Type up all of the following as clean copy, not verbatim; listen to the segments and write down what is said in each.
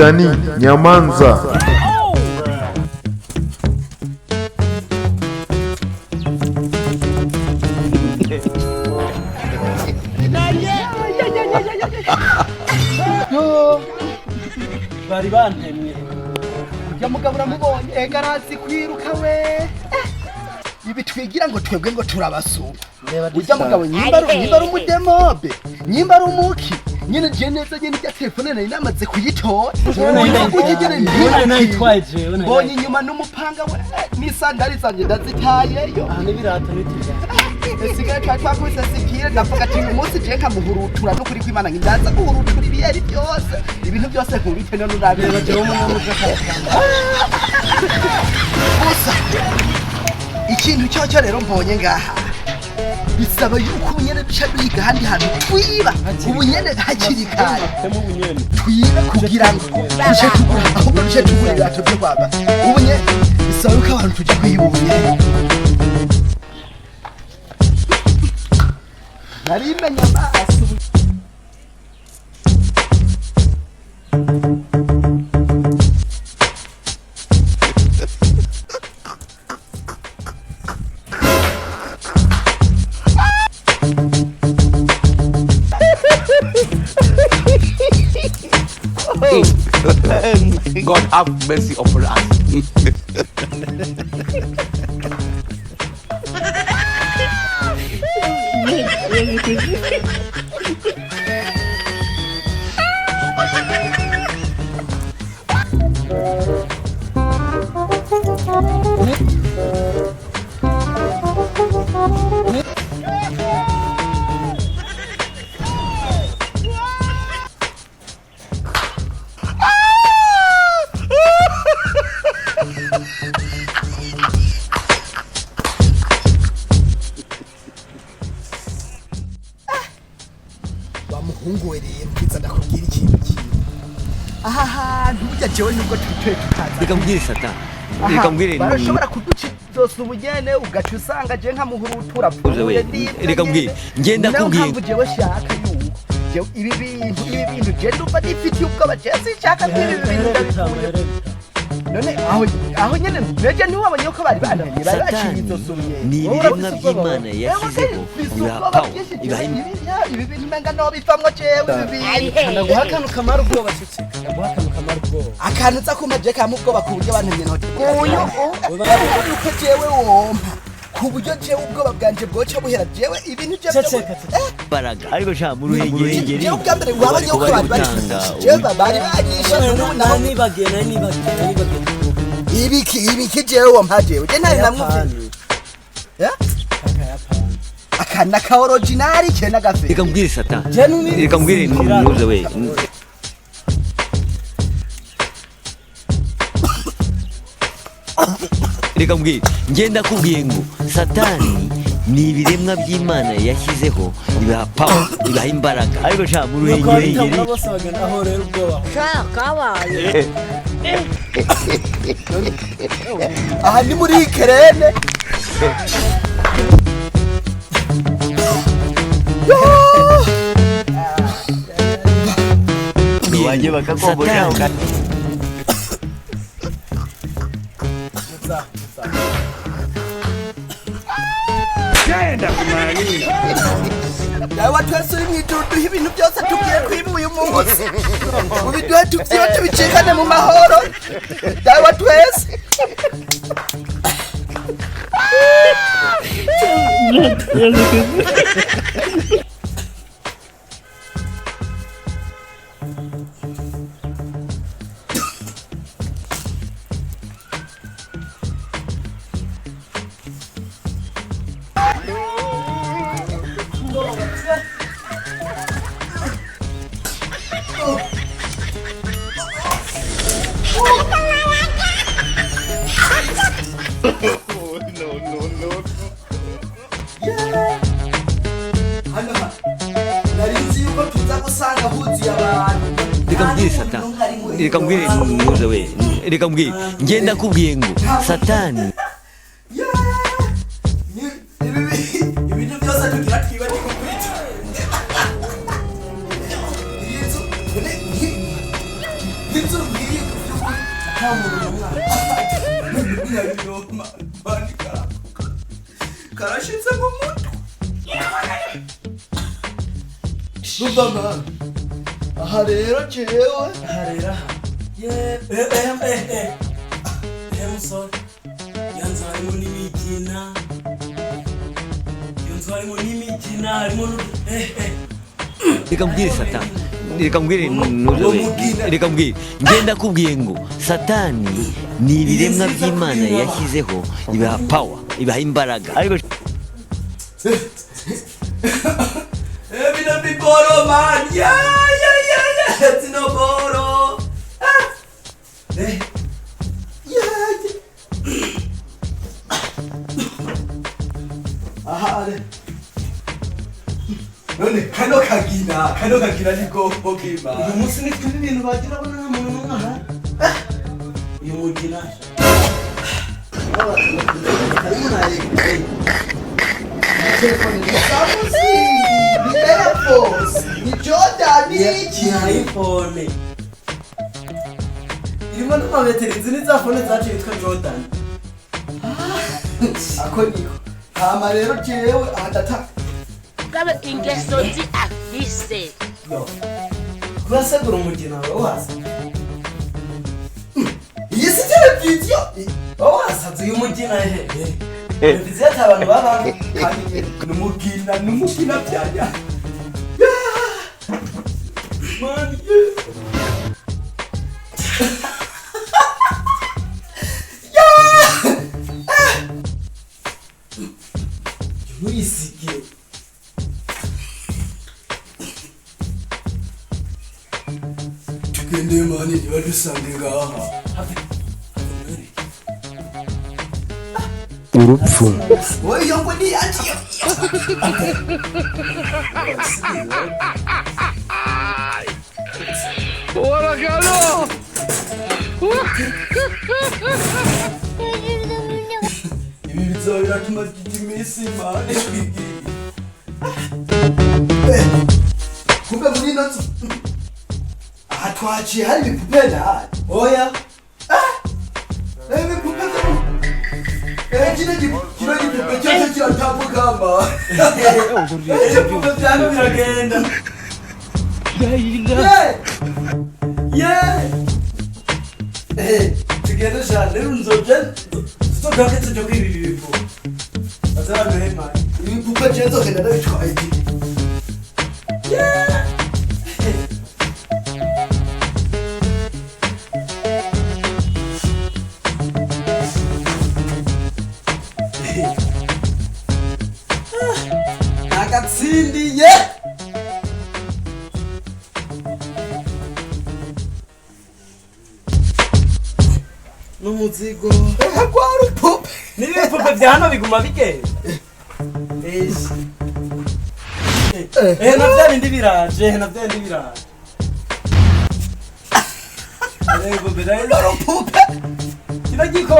Dani Nyamanza. bari bantemye ya mugabo uramubonye egarazi kwiruka we ibi twigira ngo twebwe ngo turabasuma ujya mugabo nyimba ari umudemobe nyimba ari umuki nyine je neza nyine ya telefone nari namaze kuyitora bonye nyuma n'umupanga we n'isandari zanje ndazitayeyo n'ibirato bitiza sigaye twakubise sikire ndavuga ati uyu munsi je nkamuhurutura no kuri kwimana ngindaza guhurutura ibiyeri byose ibintu byose nkubite no nurabira jewe umuntu gusa ikintu cyo rero mbonye ngaha bisaba yuko ubunyene duca biga handi hantu twiba ubunyene hakiri kare twiba kugira ngo duce tugura ahubwo duce tugura ibirato byo kwamba ubunyene bisaba yuko abantu tujya kwiba ubunyene narimenya amaso God have mercy upon us. Muhungu we rero kiza ndakubwira ikintu kibi aha hantu burya jewe nubwo twitwe tukaza Reka mbwire Satan. Reka mbwire barashobora kuduca zose ubugene ugaca usanga je nkamuhurutura reka mbwire ngenda kubwira mpamvu jewe shaka yuko ibi bintu je ndumva nifitiye ubwoba je sinshaka ibi bintu ndabikura none aho nyene neje ntiwabonye ko bari bananiye bari baciye izo sumye ni ibiremwa by'Imana yashyizeho ibihapaho ibahimye ibi bintu menga no bivamwo jewe ibi ndaguha akantu kamara ubwoba shitse ndaguha akantu kamara ubwoba akantu za kumaje kamu ubwoba ku buryo bantemye noti uyu uko jewe wompa ku buryo jewe ubwoba bwanje bwoca buhera jewe ibintu je baraga ariko sha mu ruhengeri jewe ubwa mbere wabonye ko bari jewe bari bagisha nani bagiye ibiki jewe wompa jewe je ntari namwe akana ka original cyena gafe reka mbwire Satan reka mbwire nuze we reka mbwire ngenda kubwiye ngo Satani ni ibiremwa by'Imana yashyizeho ibihapaho ibaha imbaraga ariko sha mu ruhengeri aho rero ubwoba kabaye aha ni muri Kerene wajye bakakobora genda kumanina dawa twasuri mwidudu ibintu byose tugiye kwiba uyu munsi ubiduhe tuvyiba tubicikane mu mahoro dawa twese reka mbwire nuze we reka mbwire ngenda kubwiye ngo Satani ibintu byose tugira twiba n'ikubita inzu nyabiroma bandika karashitse mu mutwe Rubama aha rero jewe harera musore yanzu harimo n'imikina harimo reka mbwire satani reka mbwire ngenda kubwiye ngo satani ni ibiremwa by'Imana yashyizeho ibaha power ibaha imbaraga ariko bino biboro man it's no boro aha none kano kagira ni bwoko bw'Imana uyu munsi ni twibi ibintu bagira bona nta muntu n'umwe ahari uyu mugina ni Jordan iPhone irimo n'amametero izi ni za phone zacu yitwa Jordan ako niko hama rero jewe ahatata Kabe ingeso di afise. kurasegura umugina wawe wasa iyi si televiziyo wowe wasaze uyu mugina hehe televiziyo ati abantu baba kandi numugina byanya man Luisike tugende mani ntibadusange ngaha urupfu wowe iyo ngo ni yagiye ibi bizabera tumaze iminsi mani kumbe muri ino nzu aha twaciye hari ibipupe ndahari oya ibipupe kino gipupe cyose kiratambuka ma ibipupe byanyu biragenda tugende cyane rero nzoje tutogake tujya kwiba ibi bipupe azabantu ibipupe cyenzogenda ndabitwaye agatsindiye n'umuzigo kwa rupupe n'ibipupe bya hano biguma bigenda na bya bindi biraje rupupe kino giko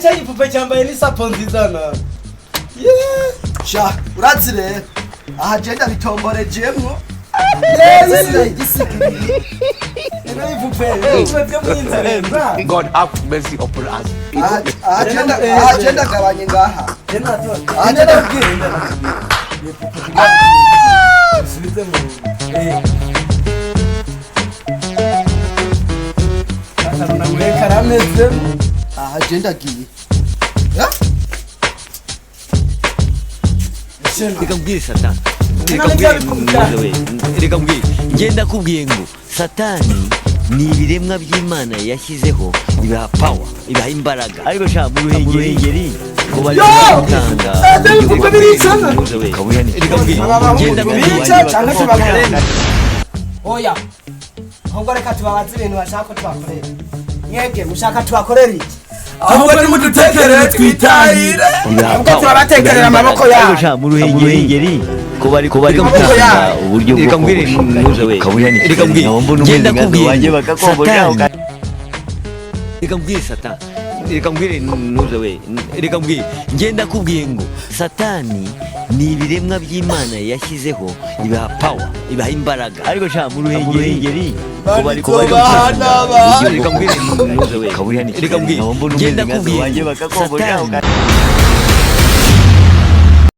cya gipupe cyambaye n'isapo nziza na sha uratsi rero aha jenda bitomborejemwo ibipupe byo mwinzira God have mercy upon us. aha jenda gabanye ngaha aha jenda giye reka mbwire satani reka mbwire ngenda kubwiye ngo satani ni ibiremwa by'Imana yashyizeho ibaha power ibaha imbaraga ariko sha mu ruhengeri ko bari gutanga reka mbwire ngenda kubwiye oya ahubwo reka tubabaze ibintu bashaka ko tubakorera mwebwe mushaka tubakorera iki ahubwo nimudutekerere twitahire ahubwo turabatekerera amaboko yabo sha mu ruhengeri ko bari gutanga uburyo bwo reka mbwire ngenda kubwiye satani reka mbwire satani reka mbwire ntuze we reka mbwire ngenda kubwiye ngo satani ni ibiremwa by'Imana yashyizeho ibaha power ibaha imbaraga ariko sha mu ruhengeri reka mbwire ntuze we reka mbwire ngenda kubwiye satani